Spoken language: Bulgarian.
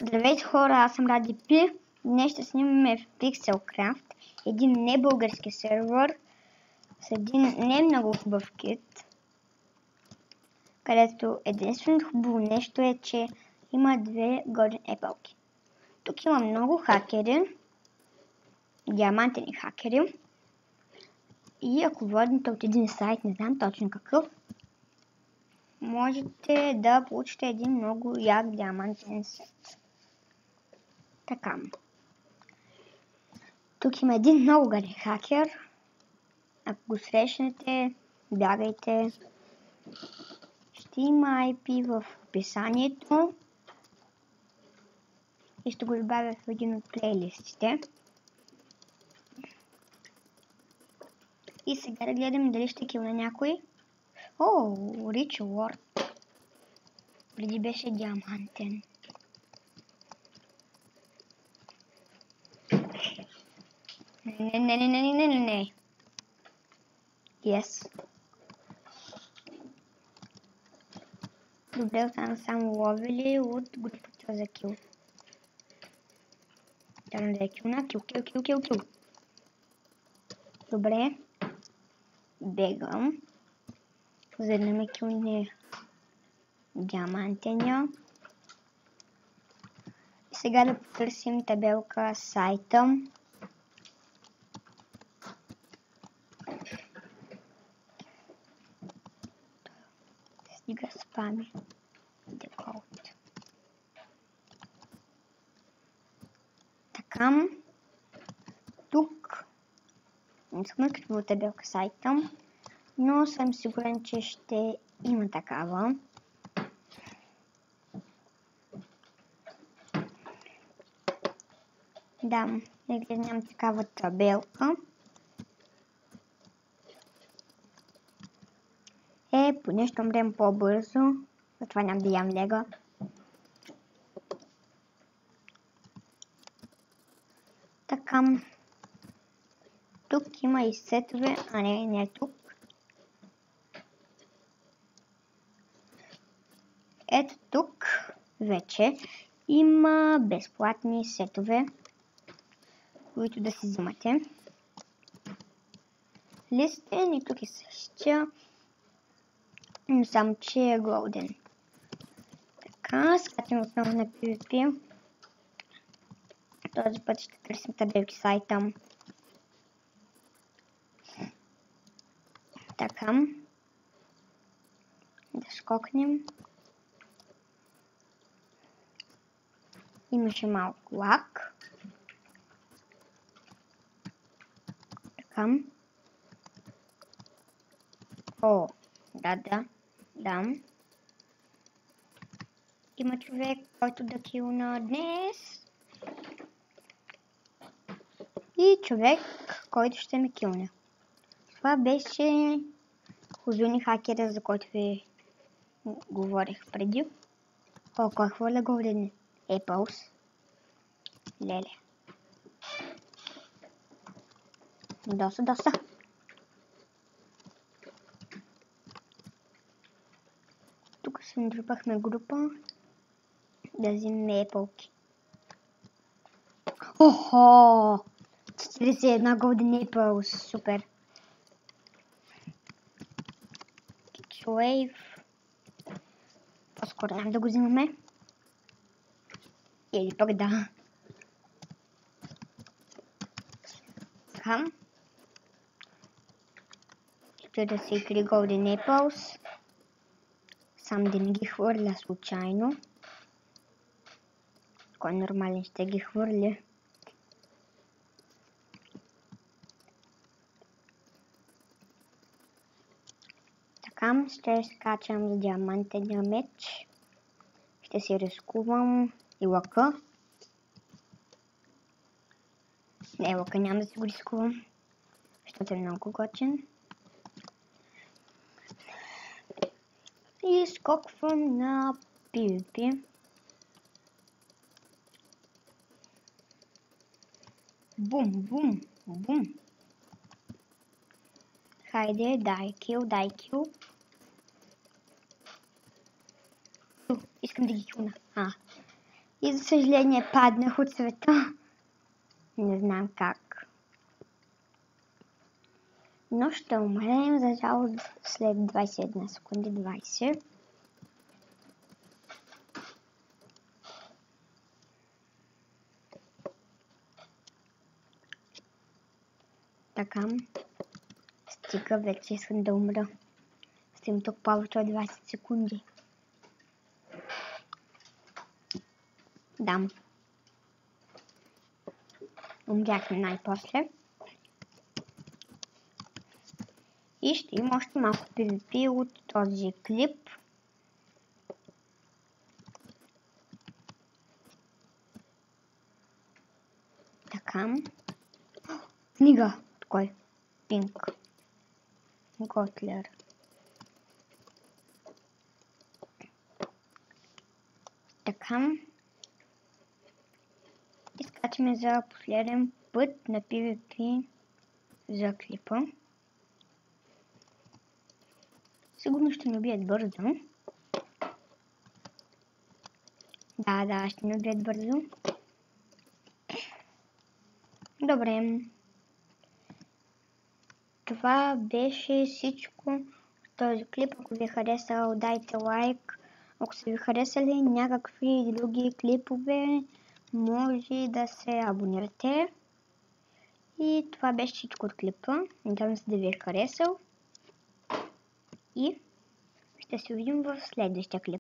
Здравейте хора, аз съм Ради Пи. Днес ще снимаме в Pixelcraft, един небългарски сервер с един не много хубав кит, където единственото хубаво нещо е, че има две Golden Apple-ки. Тук има много хакери, диамантени хакери, и ако водите от един сайт, не знам точно какъв, можете да получите един много як диамантен сет. Така. Тук има един много гаден хакер. Ако го срещнете, бягайте. Ще има IP в описанието и ще го добавя в един от плейлистите. И сега да гледам дали ще килна някой. О, Rich Ward. Преди беше диамантен. Не. Yes. Добре, остана само ловели от групата за кил. Трябва да е килна. Кил. Добре. Бегам. За да ме килне диамантения. И сега да потърсим табелка сайта. Стига спами. Деколт. Така. Тук не съм открила табелка сайта, но съм сигурен, че ще има такава. Да, нямам такава табелка. Поне ще умрем по-бързо, затова няма да ям лега. Така. Тук има и сетове, не тук. Ето тук вече има безплатни сетове, които да си взимате. Листен и тук е същия, но само че е голден. Така, скачам отново на PvP. Този път ще търсим табелки сайта. Така. Да скокнем. Имаше малко лак. Така. О, да. Има човек, който да килна днес. И човек, който ще ме килне. Това беше Хозуни хакера, за който ви говорих преди. О, кой хвърля Golden Apples? Леле. Доста. Тук се натрупахме група да вземем епълки. Охо! 41 Golden Apples, супер! Wave. По-скоро да го взимаме. Или пък да. Така. Ще да се игри Golden Apples. Сам да не ги хвърля случайно. Кой нормален ще ги хвърля? Така, ще скачам за диамантения меч. Ще си рискувам и лъка. Не, лъка няма да си го рискувам, защото е много готин. И скоквам на PvP. Бум. Хайде, дай кил. Искам да ги килна. И за съжаление паднах от света. Не знам как. Но ще умрем за жалост след 21 секунди. 20. Така. Стига, вече искам да умра. Съм тук повече от 20 секунди. Дам. Умрях най-после. И ще има още малко PvP от този клип. Така. Книга. От кой? Пинк. Готлер. Така. Изкачаме за последен път на PvP за клипа. Сигурно ще ни убият бързо. Да, ще ни убият бързо. Добре. Това беше всичко в този клип. Ако ви е харесал, дайте лайк. Ако са ви харесали някакви други клипове, може да се абонирате. И това беше всичко от клипа. Надявам се да ви е харесал. И ще се увидим в следващия клип.